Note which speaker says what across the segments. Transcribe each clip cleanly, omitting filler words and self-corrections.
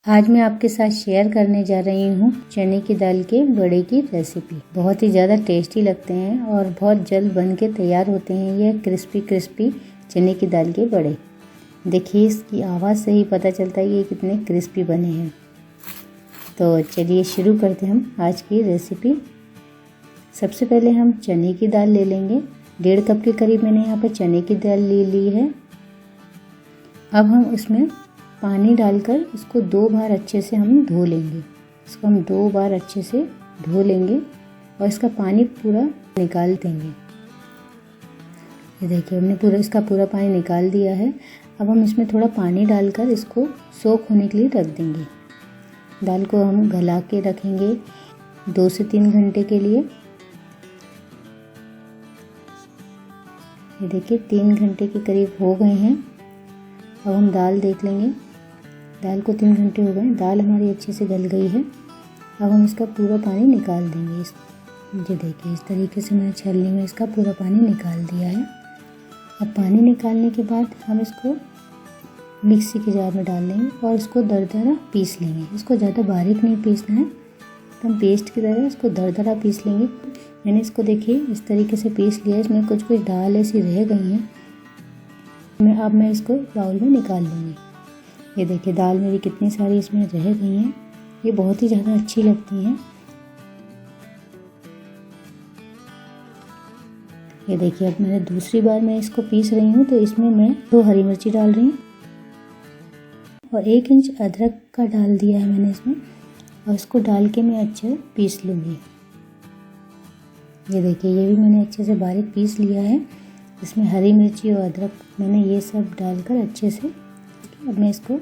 Speaker 1: आज मैं आपके साथ शेयर करने जा रही हूँ चने की दाल के बड़े की रेसिपी। बहुत ही ज़्यादा टेस्टी लगते हैं और बहुत जल्द बन के तैयार होते हैं ये क्रिस्पी क्रिस्पी चने की दाल के बड़े। देखिए इसकी आवाज़ से ही पता चलता है ये कितने क्रिस्पी बने हैं। तो चलिए शुरू करते हैं हम आज की रेसिपी। सबसे पहले हम चने की दाल ले लेंगे। 1.5 कप के करीब मैंने यहाँ पर चने की दाल ले ली है। अब हम उसमें पानी डालकर इसको 2 बार अच्छे से हम धो लेंगे। इसको हम 2 बार अच्छे से धो लेंगे और इसका पानी पूरा निकाल देंगे। ये देखिए हमने इसका पूरा पानी निकाल दिया है। अब हम इसमें थोड़ा पानी डालकर इसको सोख होने के लिए रख देंगे। दाल को हम गला के रखेंगे 2 से 3 घंटे के लिए। ये देखिए 3 घंटे के करीब हो गए हैं। अब हम दाल देख लेंगे। दाल को 3 घंटे हो गए। दाल हमारी अच्छे से गल गई है। अब हम इसका पूरा पानी निकाल देंगे। ये देखिए इस तरीके से मैंने छलनी में इसका पूरा पानी निकाल दिया है। अब पानी निकालने के बाद हम इसको मिक्सी के जार में डाल लेंगे और इसको दरदरा पीस लेंगे। इसको ज़्यादा बारीक नहीं पीसना है, तो हम पेस्ट की तरह इसको दरदरा पीस लेंगे। मैंने इसको देखिए इस तरीके से पीस लिया। इसमें कुछ कुछ दाल ऐसी रह गई हैं। अब मैं इसको बाउल में निकाल लूँगी। ये देखिए दाल मेरी कितनी सारी इसमें रह गई हैं। ये बहुत ही ज़्यादा अच्छी लगती हैं। ये देखिए अब मैंने दूसरी बार मैं इसको पीस रही हूँ, तो इसमें मैं 2 हरी मिर्ची डाल रही हूँ और 1 इंच अदरक का डाल दिया है मैंने इसमें, और इसको डाल के मैं अच्छे पीस लूँगी। ये देखिए ये भी मैंने अच्छे से बारीक पीस लिया है। इसमें हरी मिर्ची और अदरक मैंने ये सब डालकर अच्छे से अब मैं इसको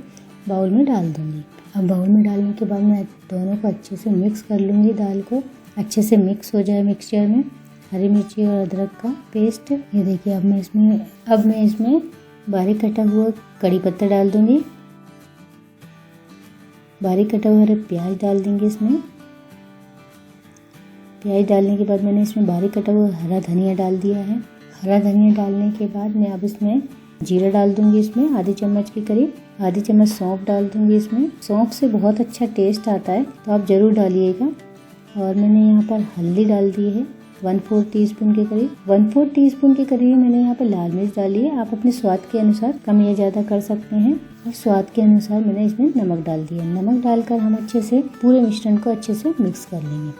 Speaker 1: बाउल में डाल दूँगी। अब बाउल में डालने के बाद मैं दोनों को अच्छे से मिक्स कर लूँगी। दाल को अच्छे से मिक्स हो जाए मिक्सचर में हरी मिर्ची और अदरक का पेस्ट। ये देखिए अब मैं इसमें बारीक कटा हुआ कड़ी पत्ता डाल दूँगी। बारीक कटा हुआ प्याज डाल देंगे इसमें। प्याज डालने के बाद मैंने इसमें बारीक कटा हुआ हरा धनिया डाल दिया है। हरा धनिया डालने के बाद मैं अब इसमें जीरा डाल दूंगी। इसमें आधी चम्मच के करीब आधी चम्मच सौंफ डाल दूंगी। इसमें सौंफ से बहुत अच्छा टेस्ट आता है, तो आप ज़रूर डालिएगा। और मैंने यहाँ पर हल्दी डाल दी है 1/4 टीस्पून के करीब। 1/4 टीस्पून के करीब मैंने यहाँ पर लाल मिर्च डाली है। आप अपने स्वाद के अनुसार कम या ज़्यादा कर सकते हैं। और स्वाद के अनुसार मैंने इसमें नमक डाल दिया। नमक डालकर हम अच्छे से पूरे मिश्रण को अच्छे से मिक्स कर लेंगे।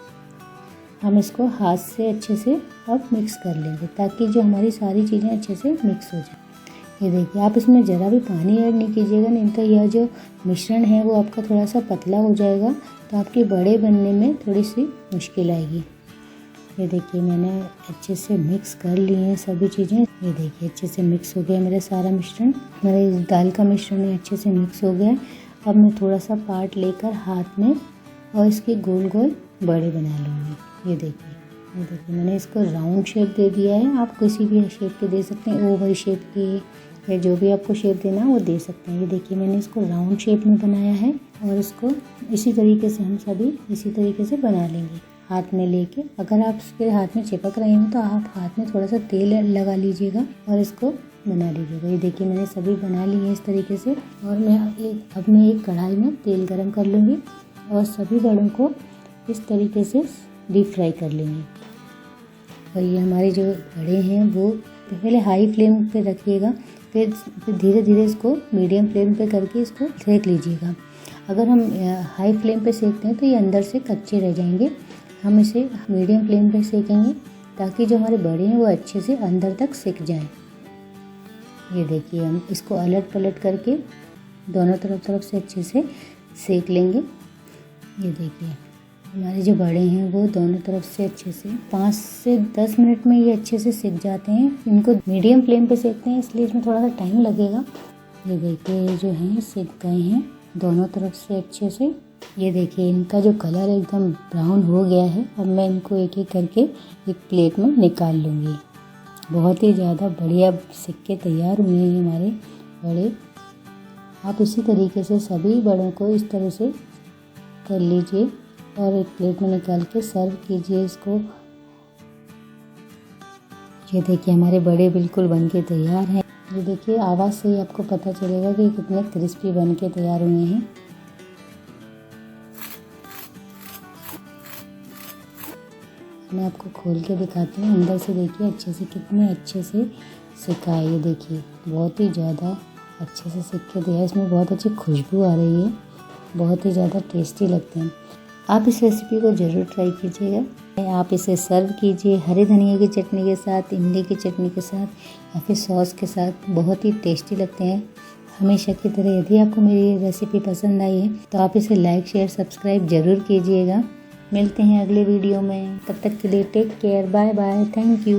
Speaker 1: हम इसको हाथ से अच्छे से अब मिक्स कर लेंगे, ताकि जो हमारी सारी चीज़ें अच्छे से मिक्स हो जाए। ये देखिए आप इसमें ज़रा भी पानी ऐड नहीं कीजिएगा, नहीं तो यह जो मिश्रण है वो आपका थोड़ा सा पतला हो जाएगा, तो आपके बड़े बनने में थोड़ी सी मुश्किल आएगी। ये देखिए मैंने अच्छे से मिक्स कर ली हैं सभी चीज़ें। ये देखिए अच्छे से मिक्स हो गया मेरा सारा मिश्रण। मेरे दाल का मिश्रण है अच्छे से मिक्स हो गया। अब मैं थोड़ा सा पार्ट लेकर हाथ में और इसके गोल गोल बड़े बना लूँगी। ये देखिए मैंने इसको राउंड शेप दे दिया है। आप किसी भी शेप के दे सकते हैं, ओवल शेप के, या जो भी आपको शेप देना है वो दे सकते हैं। ये देखिए मैंने इसको राउंड शेप में बनाया है और इसको इसी तरीके से हम सभी इसी तरीके से बना लेंगे हाथ में लेके। अगर आप इसके हाथ में चिपक रहे हैं तो आप हाथ में थोड़ा सा तेल लगा लीजिएगा और इसको बना लीजिएगा। ये देखिए मैंने सभी बना लिए हैं इस तरीके से। और अब मैं एक कढ़ाई में तेल गरम कर लूँगी और सभी बड़ों को इस तरीके से डीप फ्राई कर लेंगे। और ये हमारे जो बड़े हैं वो पहले हाई फ्लेम पे रखिएगा, फिर धीरे धीरे इसको मीडियम फ्लेम पे करके इसको सेक लीजिएगा। अगर हम हाई फ्लेम पे सेकते हैं तो ये अंदर से कच्चे रह जाएंगे। हम इसे मीडियम फ्लेम पे सेकेंगे ताकि जो हमारे बड़े हैं वो अच्छे से अंदर तक सिक जाएं। ये देखिए हम इसको अलट पलट करके दोनों तरफ से अच्छे से सेक लेंगे। ये देखिए हमारे जो बड़े हैं वो दोनों तरफ से अच्छे से 5 से 10 मिनट में ये अच्छे से सिक जाते हैं। इनको मीडियम फ्लेम पे सेकते हैं, इसलिए इसमें थोड़ा सा टाइम लगेगा। ये देखिए ये जो हैं सिक गए हैं दोनों तरफ से अच्छे से। ये देखिए इनका जो कलर एकदम ब्राउन हो गया है। अब मैं इनको एक एक करके एक प्लेट में निकाल लूँगी। बहुत ही ज़्यादा बढ़िया सिक के तैयार हुए हैं हमारे बड़े। आप इसी तरीके से सभी बड़ों को इस तरह से कर लीजिए और एक प्लेट में निकाल के सर्व कीजिए इसको। ये देखिए हमारे बड़े बिल्कुल बनके तैयार हैं। ये देखिए आवाज़ से ही आपको पता चलेगा कि कितने क्रिस्पी बनके तैयार हुए हैं। मैं आपको खोल के दिखाती हूँ। अंदर से देखिए अच्छे से, कितने अच्छे से सिका है। ये देखिए बहुत ही ज़्यादा अच्छे से सिक के दिया है। इसमें बहुत अच्छी खुशबू आ रही है, बहुत ही ज़्यादा टेस्टी लगते हैं। आप इस रेसिपी को ज़रूर ट्राई कीजिएगा। आप इसे सर्व कीजिए हरे धनिया की चटनी के साथ, इमली की चटनी के साथ या फिर सॉस के साथ, बहुत ही टेस्टी लगते हैं। हमेशा की तरह यदि आपको मेरी रेसिपी पसंद आई है तो आप इसे लाइक, शेयर, सब्सक्राइब ज़रूर कीजिएगा। मिलते हैं अगले वीडियो में, तब तक के लिए take care, bye bye, thank you.